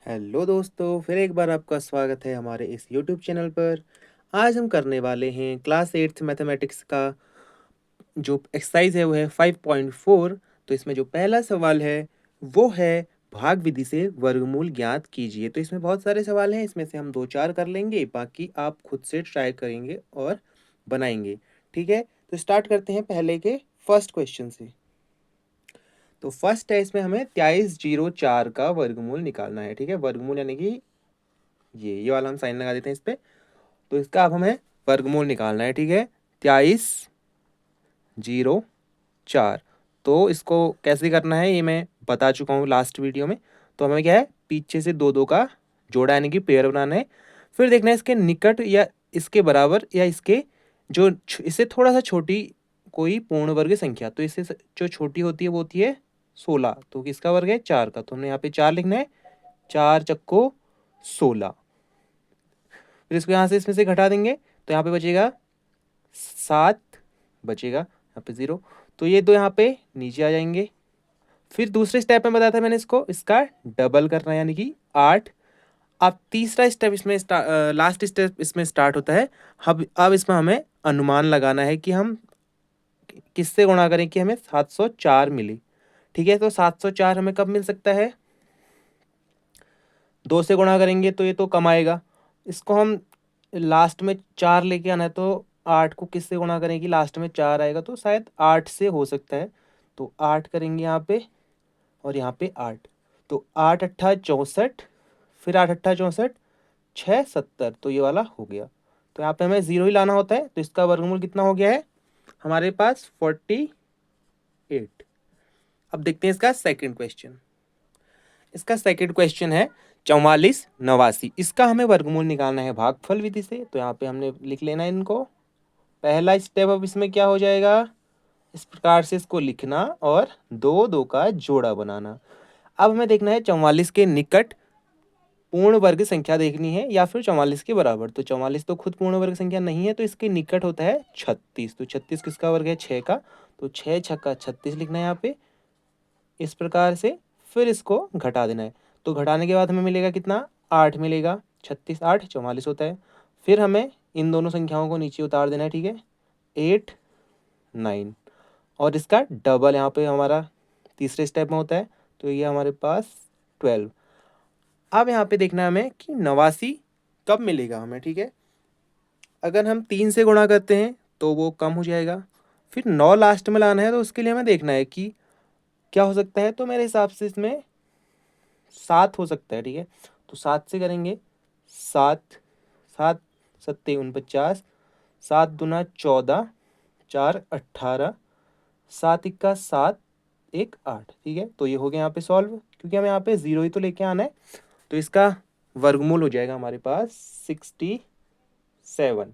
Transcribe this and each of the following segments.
Hello दोस्तों, फिर एक बार आपका स्वागत है हमारे इस यूट्यूब चैनल पर। आज हम करने वाले हैं क्लास 8th मैथमेटिक्स का जो एक्सरसाइज है वो है 5.4। तो इसमें जो पहला सवाल है वो है भाग विधि से वर्गमूल ज्ञात कीजिए। तो इसमें बहुत सारे सवाल हैं, इसमें से हम दो चार कर लेंगे, बाकी आप खुद से ट्राई करेंगे और बनाएंगे। ठीक है, तो स्टार्ट करते हैं पहले के फर्स्ट क्वेश्चन से। तो फर्स्ट है, इसमें हमें 2304 का वर्गमूल निकालना है। ठीक है, वर्गमूल यानी कि ये वाला हम साइन लगा देते हैं इस पे। तो इसका अब हमें वर्गमूल निकालना है। ठीक है, 2304। तो इसको कैसे करना है ये मैं बता चुका हूँ लास्ट वीडियो में। तो हमें क्या है, पीछे से दो दो का जोड़ा यानी कि पेयर बनाना है। फिर देखना है इसके निकट या इसके बराबर या इसके जो इससे थोड़ा सा छोटी कोई पूर्ण वर्ग संख्या। तो इससे जो छोटी होती है वो होती है 16। तो किसका वर्ग है? 4 का। तो हमने यहाँ पे 4 लिखना है। 4 चक्को 16। फिर इसको यहाँ से इसमें से घटा देंगे तो यहाँ पे बचेगा 7, बचेगा यहाँ पे 0। तो ये दो यहाँ पे नीचे आ जाएंगे। फिर दूसरे स्टेप में बताया था मैंने, इसको इसका डबल करना है यानी कि 8। अब तीसरा स्टेप इसमें लास्ट स्टेप इसमें स्टार्ट होता है। अब इसमें हमें अनुमान लगाना है कि हम किससे गुणा करें कि हमें 704 मिले। ठीक है, तो 704 हमें कब मिल सकता है? 2 से गुणा करेंगे तो ये तो कम आएगा। इसको हम लास्ट में 4 लेके आना है, तो 8 को किससे गुणा करें कि लास्ट में 4 आएगा? तो शायद 8 से हो सकता है। तो 8 करेंगे यहाँ पे और यहाँ पे 8। तो 8 अट्ठा 64, फिर 8 अट्ठा 64, 6 70। तो ये वाला हो गया। तो यहाँ पे हमें 0 ही लाना होता है। तो इसका वर्गमूल कितना हो गया है हमारे पास? 48। अब देखते हैं इसका सेकंड क्वेश्चन। इसका सेकंड क्वेश्चन है 4489। इसका हमें वर्गमूल निकालना है भागफल विधि से। तो यहाँ पे हमने लिख लेना है इनको। पहला स्टेप अब इसमें क्या हो जाएगा, इस प्रकार से इसको लिखना और दो दो का जोड़ा बनाना। अब हमें देखना है 44 के निकट पूर्ण वर्ग संख्या देखनी है या फिर 44 के बराबर। तो 44 तो खुद पूर्ण वर्ग संख्या नहीं है, तो इसके निकट होता है 36। तो 36 किसका वर्ग है? 6 का। तो 6 छक्का 36 लिखना है यहाँ पे इस प्रकार से। फिर इसको घटा देना है। तो घटाने के बाद हमें मिलेगा कितना? 8 मिलेगा। 36 8 44 होता है। फिर हमें इन दोनों संख्याओं को नीचे उतार देना है। ठीक है, 8 9 और इसका डबल यहाँ पे हमारा तीसरे स्टेप में होता है। तो ये हमारे पास 12। अब यहाँ पे देखना है हमें कि 89 कब मिलेगा हमें। ठीक है, अगर हम 3 से गुणा करते हैं तो वो कम हो जाएगा। फिर 9 लास्ट में लाना है, तो उसके लिए हमें देखना है कि क्या हो सकता है। तो मेरे हिसाब से इसमें 7 हो सकता है। ठीक है, तो 7 से करेंगे। 7 7 सत्ते 49, 7 दूना 14, 4 18, 7 इक्का 7, 1 8। ठीक है, तो ये हो गया यहाँ पे सॉल्व, क्योंकि हमें यहाँ पे 0 ही तो लेके आना है। तो इसका वर्गमूल हो जाएगा हमारे पास 67।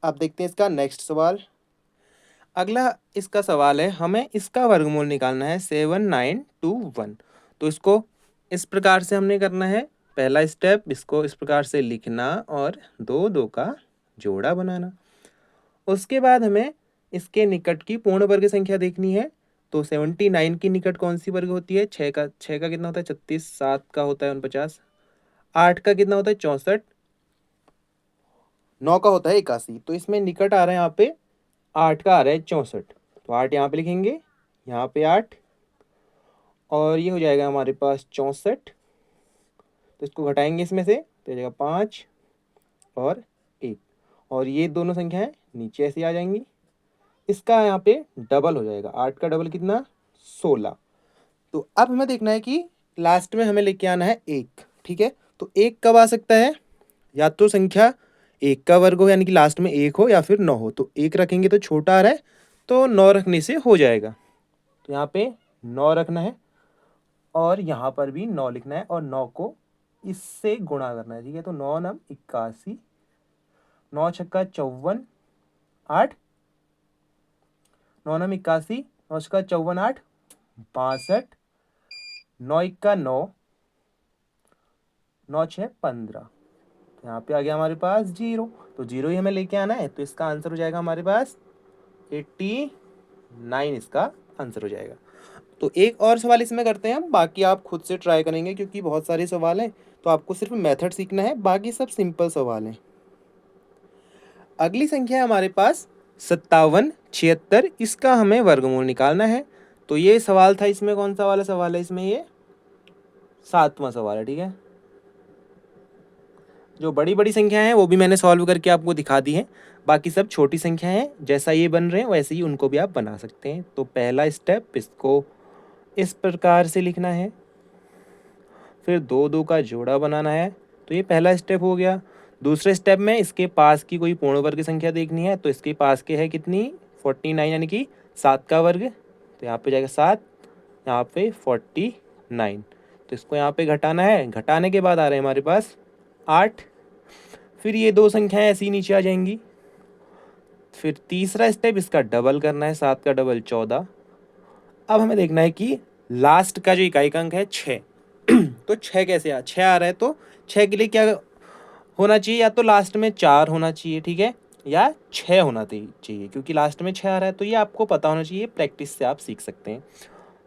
अब देखते हैं इसका नेक्स्ट सवाल। अगला इसका सवाल है, हमें इसका वर्गमूल निकालना है 7921। तो इसको इस प्रकार से हमने करना है। पहला स्टेप, इसको इस प्रकार से लिखना और दो दो का जोड़ा बनाना। उसके बाद हमें इसके निकट की पूर्ण वर्ग संख्या देखनी है। तो 79 की निकट कौन सी वर्ग होती है? 6 का कितना होता है? 36। 7 का होता है 49। 8 का कितना होता है? 64। 9 का होता है 81। तो इसमें निकट आ रहा है यहाँ पे 8 का आ रहा है 64। तो 8 यहाँ पे लिखेंगे, यहाँ पे 8 और ये हो जाएगा हमारे पास 64। तो इसको घटाएंगे इसमें से तो हो जाएगा 5 और 1। और ये दोनों संख्याएं नीचे ऐसे आ जाएंगी। इसका यहाँ पे डबल हो जाएगा। 8 का डबल कितना? 16। तो अब हमें देखना है कि लास्ट में हमें लेके आना है 1। ठीक है, तो 1 कब आ सकता है? या तो संख्या 1 का वर्ग हो यानी कि लास्ट में 1 हो, या फिर 9 हो। तो 1 रखेंगे तो छोटा आ रहा है, तो 9 रखने से हो जाएगा। तो यहाँ पे 9 रखना है और यहाँ पर भी 9 लिखना है और 9 को इससे गुणा करना है। ठीक है, तो 9 9 81, 9 छक्का 54, 8 9 9 81, 9 छक्का 54 8 62, 9 इक्का 9, 9 6 15। यहाँ पे आ गया हमारे पास 0। तो 0 ही हमें लेके आना है। तो इसका आंसर हो जाएगा हमारे पास 89। इसका आंसर हो जाएगा। तो एक और सवाल इसमें करते हैं हम, बाकी आप खुद से ट्राई करेंगे क्योंकि बहुत सारे सवाल हैं, तो आपको सिर्फ मेथड सीखना है, बाकी सब सिंपल सवाल हैं। अगली संख्या है हमारे पास 5776, इसका हमें वर्गमूल निकालना है। तो ये सवाल था, इसमें कौन सा वाला सवाल है, इसमें ये 7वां सवाल है, ठीक है। जो बड़ी बड़ी संख्या हैं वो भी मैंने सॉल्व करके आपको दिखा दी है, बाकी सब छोटी संख्या हैं, जैसा ये बन रहे हैं वैसे ही उनको भी आप बना सकते हैं। तो पहला स्टेप, इसको इस प्रकार से लिखना है, फिर दो दो का जोड़ा बनाना है, तो ये पहला स्टेप हो गया। दूसरे स्टेप में इसके पास की कोई पूर्ण वर्ग संख्या देखनी है, तो इसके पास के है कितनी 49, यानी कि 7 का वर्ग, तो यहाँ पे जाएगा 7, यहाँ पे 49, तो इसको यहाँ पे घटाना है। घटाने के बाद आ रहे हैं हमारे पास 8, फिर ये दो संख्याएं ऐसी नीचे आ जाएंगी। फिर तीसरा स्टेप, इसका डबल करना है, 7 का डबल 14। अब हमें देखना है कि लास्ट का जो इकाई अंक है 6 तो 6 कैसे 6 आ रहा है, तो 6 के लिए क्या होना चाहिए, या तो लास्ट में 4 होना चाहिए, ठीक है, या 6 होना चाहिए, क्योंकि लास्ट में 6 आ रहा है, तो ये आपको पता होना चाहिए, प्रैक्टिस से आप सीख सकते हैं।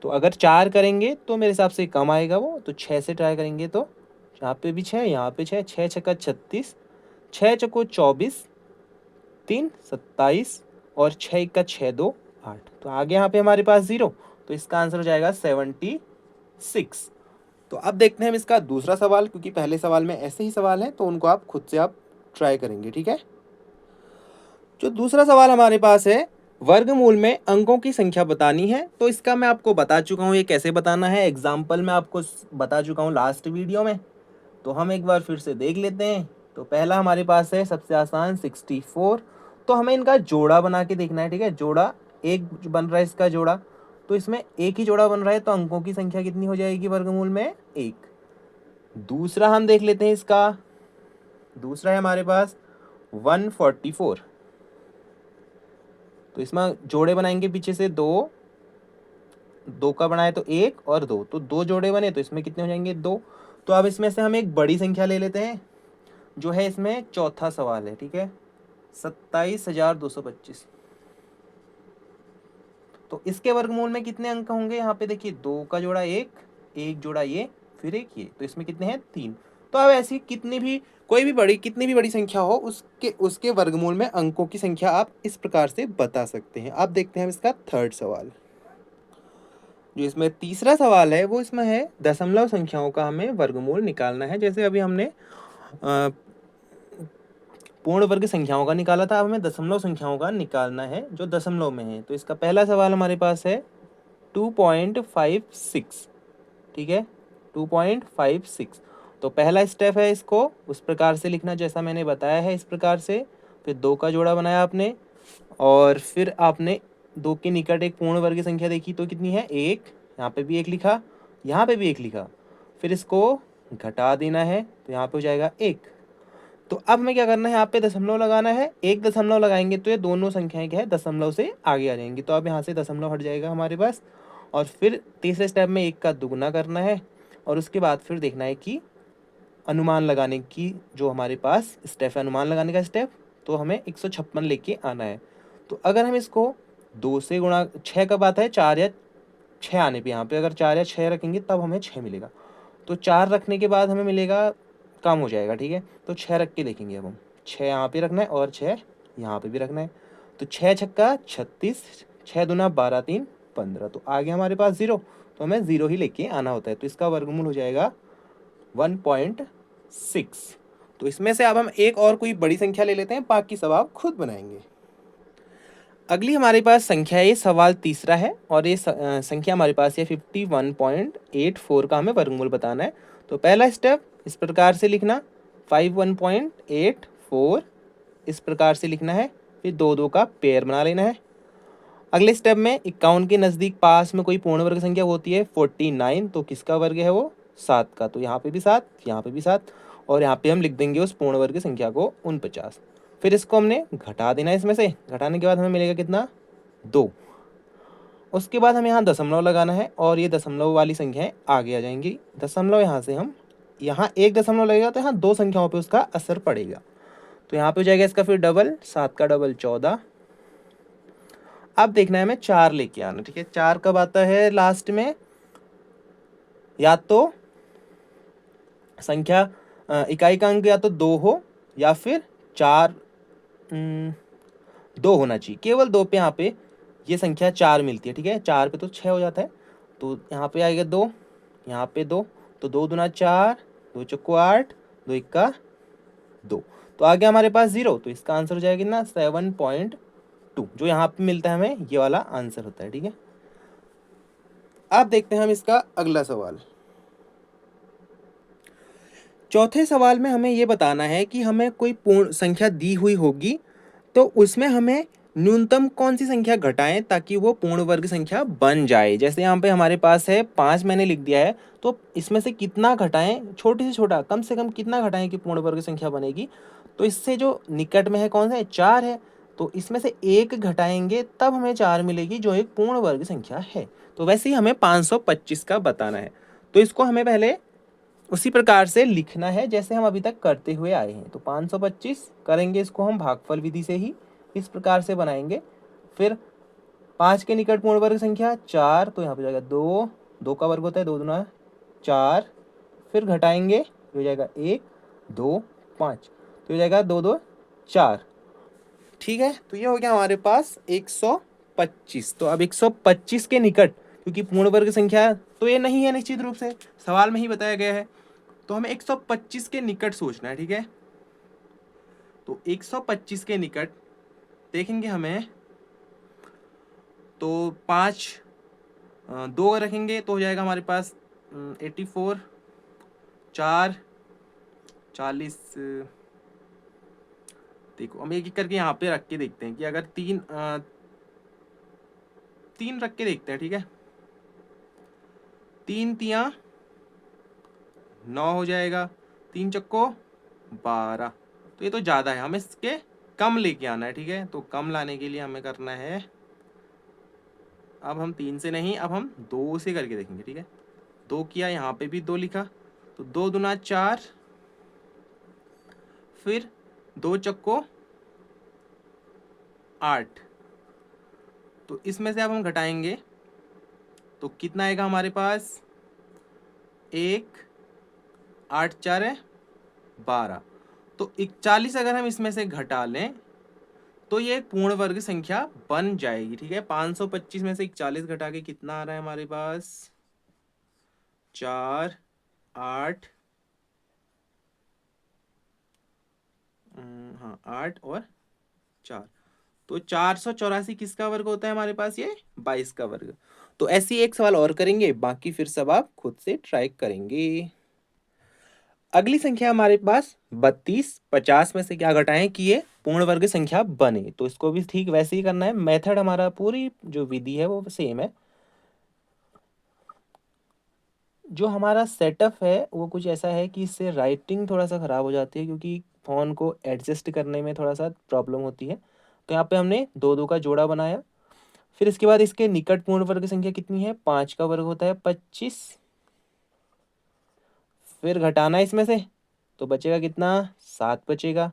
तो अगर 4 करेंगे तो मेरे हिसाब से कम आएगा वो, तो 6 से ट्राई करेंगे, तो यहाँ पे भी 6, यहाँ पे 6, 6 छक्का 36, 6 चौको 24, 3 27, और 6 इक्का 6 2 8, तो आगे यहाँ पे हमारे पास 0, तो इसका आंसर हो जाएगा 76। तो अब देखते हैं हम इसका दूसरा सवाल, क्योंकि पहले सवाल में ऐसे ही सवाल हैं, तो उनको आप खुद से आप ट्राई करेंगे, ठीक है। जो दूसरा सवाल हमारे पास है, वर्गमूल में अंकों की संख्या बतानी है, तो इसका मैं आपको बता चुका हूँ ये कैसे बताना है, एग्जाम्पल मैं आपको बता चुका हूँ लास्ट वीडियो में, तो हम एक बार फिर से देख लेते हैं। तो पहला हमारे पास है सबसे आसान 64, तो हमें इनका जोड़ा बना के देखना है, ठीक है। जोड़ा एक बन रहा है इसका जोड़ा, तो इसमें एक ही जोड़ा बन रहा है, तो अंकों की संख्या कितनी हो जाएगी वर्गमूल में 1। दूसरा हम देख लेते हैं इसका, दूसरा है हमारे पास 144, तो इसमें जोड़े बनाएंगे पीछे से दो, दो का बनाए तो एक और दो, तो दो जोड़े बने, तो इसमें कितने हो जाएंगे 2। तो अब इसमें से हम एक बड़ी संख्या ले लेते हैं, जो है इसमें चौथा सवाल है, ठीक है, 27,225। तो इसके वर्गमूल में कितने अंक होंगे, यहाँ पे देखिए 2 का जोड़ा एक जोड़ा ये, फिर एक ये, तो इसमें कितने हैं 3। तो अब ऐसी कितनी भी कितनी भी बड़ी संख्या हो, उसके वर्गमूल में अंकों की संख्या आप इस प्रकार से बता सकते हैं। अब देखते हैं इसका थर्ड सवाल। जो इसमें तीसरा सवाल है वो इसमें है दशमलव संख्याओं का हमें वर्गमूल निकालना है। जैसे अभी हमने पूर्ण वर्ग संख्याओं का निकाला था, अब हमें दशमलव संख्याओं का निकालना है जो दशमलव में है। तो इसका पहला सवाल हमारे पास है 2.56, ठीक है, 2.56। तो पहला स्टेप है इसको उस प्रकार से लिखना जैसा मैंने बताया है, इस प्रकार से। फिर 2 का जोड़ा बनाया आपने, और फिर आपने 2 के निकट एक पूर्ण वर्ग संख्या देखी, तो कितनी है 1, यहाँ पे भी 1 लिखा, यहाँ पे भी 1 लिखा, फिर इसको घटा देना है, तो यहाँ पे हो जाएगा 1। तो अब हमें क्या करना है, यहाँ पे दशमलव लगाना है, एक दशमलव लगाएंगे तो ये दोनों संख्याएं क्या है दशमलव से आगे आ जाएंगी, तो अब यहाँ से दशमलव हट जाएगा हमारे पास। और फिर तीसरे स्टेप में 1 का दुगुना करना है, और उसके बाद फिर देखना है कि अनुमान लगाने की जो हमारे पास स्टेप है, अनुमान लगाने का स्टेप, तो हमें 156 लेके आना है। तो अगर हम इसको 2 से गुणा, 6 कब आता है 4 या 6 आने पे, यहाँ पे अगर 4 या 6 रखेंगे तब हमें 6 मिलेगा, तो 4 रखने के बाद हमें मिलेगा, कम हो जाएगा, ठीक है। तो 6 रख के देखेंगे, अब हम 6 यहाँ पे रखना है और 6 यहाँ पे भी रखना है, तो 6 छक्का 36, 6 दूना 12, 3 15, तो आगे हमारे पास 0, तो हमें 0 ही लेके आना होता है, तो इसका वर्गमूल हो जाएगा 1.6। तो इसमें से अब हम एक और कोई बड़ी संख्या ले लेते हैं, बाकी सब आप खुद बनाएंगे। अगली हमारे पास संख्या है, ये सवाल तीसरा है, और ये संख्या हमारे पास है 51.84 का हमें वर्गमूल बताना है। तो पहला स्टेप इस प्रकार से लिखना, 51.84 इस प्रकार से लिखना है, फिर 2 2 का पेयर बना लेना है। अगले स्टेप में 51 के नज़दीक पास में कोई पूर्ण वर्ग संख्या होती है 49, तो किसका वर्ग है वो 7 का, तो यहाँ पे भी 7, यहाँ पे भी 7, और यहाँ पे हम लिख देंगे उस पूर्ण वर्ग संख्या को 49। फिर इसको हमने घटा देना है, इसमें से घटाने के बाद हमें मिलेगा कितना 2। उसके बाद हमें यहाँ दशमलव लगाना है, और ये दशमलव वाली संख्याएं आगे आ जाएंगी। दशमलव यहाँ से हम, यहाँ एक दशमलव लगेगा तो यहाँ 2 संख्याओं पे उसका असर पड़ेगा, तो यहाँ पे हो जाएगा इसका फिर डबल, 7 का डबल 14। अब देखना है हमें 4 लेके आना, ठीक है। 4 कब आता है लास्ट में, या तो संख्या इकाई का अंक या तो 2 हो या फिर 4, 2 होना चाहिए, केवल 2 पे यहाँ पे ये संख्या 4 मिलती है, ठीक है। 4 पे तो 6 हो जाता है, तो यहाँ पे आएगा 2, यहाँ पे 2, तो 2 दूना 4, 2 चौको 8, 2 इक्का 2, तो आ गया हमारे पास 0। तो इसका आंसर हो जाएगा ना 7.2, जो यहाँ पे मिलता है हमें, ये वाला आंसर होता है, ठीक है। अब देखते हैं हम इसका अगला सवाल। चौथे सवाल में हमें ये बताना है कि हमें कोई पूर्ण संख्या दी हुई होगी, तो उसमें हमें न्यूनतम कौन सी संख्या घटाएं ताकि वो पूर्ण वर्ग संख्या बन जाए। जैसे यहाँ पे हमारे पास है 5 मैंने लिख दिया है, तो इसमें से कितना घटाएं, छोटे से छोटा, कम से कम कितना घटाएं कि पूर्ण वर्ग संख्या बनेगी। तो इससे जो निकट में है कौन सा है, 4 है, तो इसमें से 1 घटाएंगे तब हमें 4 मिलेगी, जो एक पूर्ण वर्ग संख्या है। तो वैसे ही हमें 525 का बताना है, तो इसको हमें पहले उसी प्रकार से लिखना है जैसे हम अभी तक करते हुए आए हैं। तो 525 करेंगे, इसको हम भागफल विधि से ही इस प्रकार से बनाएंगे। फिर 5 के निकट पूर्ण वर्ग संख्या 4, तो यहाँ पे जाएगा 2, 2 का वर्ग होता है 2 दूना 4, फिर घटाएंगे, हो जाएगा 1, 2, 5, तो हो जाएगा 2, 2, 4, ठीक है। तो ये हो गया हमारे पास 125। तो अब 125 के निकट, क्योंकि पूर्ण वर्ग संख्या तो ये नहीं है निश्चित रूप से, सवाल में ही बताया गया है, तो हमें 125 के निकट सोचना है, ठीक है। तो 125 के निकट देखेंगे हमें, तो 5 2 रखेंगे तो हो जाएगा हमारे पास 84, 4 40। देखो हम एक एक करके यहाँ पे रख के देखते हैं कि अगर 3 रख के देखते हैं, ठीक है। 3 तिया 9 हो जाएगा, 3 चक्को 12, तो ये तो ज़्यादा है, हमें इसके कम लेके आना है, ठीक है। तो कम लाने के लिए हमें करना है, अब हम 3 से नहीं, अब हम 2 से करके देखेंगे, ठीक है। 2 किया, यहाँ पे भी 2 लिखा, तो 2 दूना 4, फिर 2 चक्को 8, तो इसमें से अब हम घटाएंगे तो कितना आएगा हमारे पास, 1, 8 4 है 12, तो 41 अगर हम इसमें से घटा लें तो ये एक पूर्ण वर्ग संख्या बन जाएगी, ठीक है। 525 में से 41 घटा के कितना आ रहा है हमारे पास, 4, 8, हाँ 8 और 4, तो 484 किसका वर्ग होता है हमारे पास, ये 22 का वर्ग। तो ऐसी एक सवाल और करेंगे, बाकी फिर सब आप खुद से ट्राई करेंगे। अगली संख्या हमारे पास 32, 50 में से क्या घटाएं कि ये पूर्ण वर्ग संख्या बने। तो इसको भी ठीक वैसे ही करना है, मेथड हमारा पूरी जो विधि है वो सेम है। जो हमारा सेटअप है वो कुछ ऐसा है कि इससे राइटिंग थोड़ा सा ख़राब हो जाती है, क्योंकि फ़ोन को एडजस्ट करने में थोड़ा सा प्रॉब्लम होती है। तो यहाँ पे हमने 2 2 का जोड़ा बनाया, फिर इसके बाद इसके निकट पूर्ण वर्ग संख्या कितनी है, 5 का वर्ग होता है 25, फिर घटाना है इसमें से, तो बचेगा कितना, 7 बचेगा।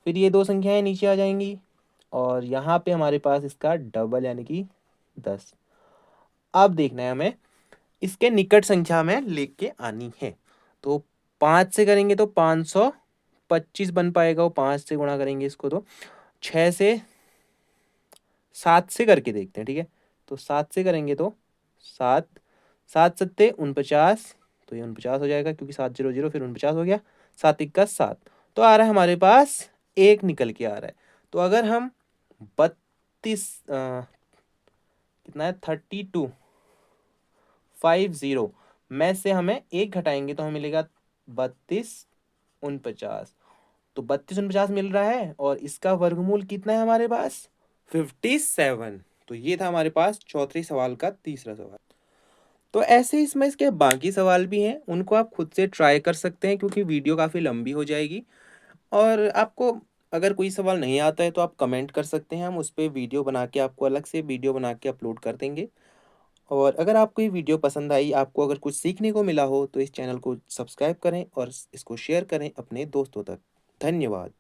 फिर ये 2 संख्याएं नीचे आ जाएंगी, और यहाँ पे हमारे पास इसका डबल यानी कि 10। अब देखना है हमें इसके निकट संख्या में लेके आनी है। तो 5 से करेंगे तो 525 बन पाएगा, वो 5 से गुणा करेंगे इसको, तो 6 से 7 से करके देखते हैं, ठीक है। तो 7 से करेंगे तो 7, 7 सत्ते 49, तो ये 49 हो जाएगा, क्योंकि 7 0 0, फिर 49 हो गया, 7 इक्का 7, तो आ रहा है हमारे पास 1 निकल के आ रहा है। तो अगर हम 32 कितना है 32 50 में से हमें 1 घटाएंगे तो हमें मिलेगा 32 49, तो 32 49 मिल रहा है, और इसका वर्गमूल कितना है हमारे पास, 57। तो ये था हमारे पास चौथे सवाल का तीसरा सवाल। तो ऐसे इसमें इसके बाकी सवाल भी हैं, उनको आप खुद से ट्राई कर सकते हैं, क्योंकि वीडियो काफ़ी लंबी हो जाएगी। और आपको अगर कोई सवाल नहीं आता है तो आप कमेंट कर सकते हैं, हम उस पर वीडियो बना के आपको अलग से वीडियो बना के अपलोड कर देंगे। और अगर आपको ये वीडियो पसंद आई, आपको अगर कुछ सीखने को मिला हो, तो इस चैनल को सब्सक्राइब करें और इसको शेयर करें अपने दोस्तों तक। धन्यवाद।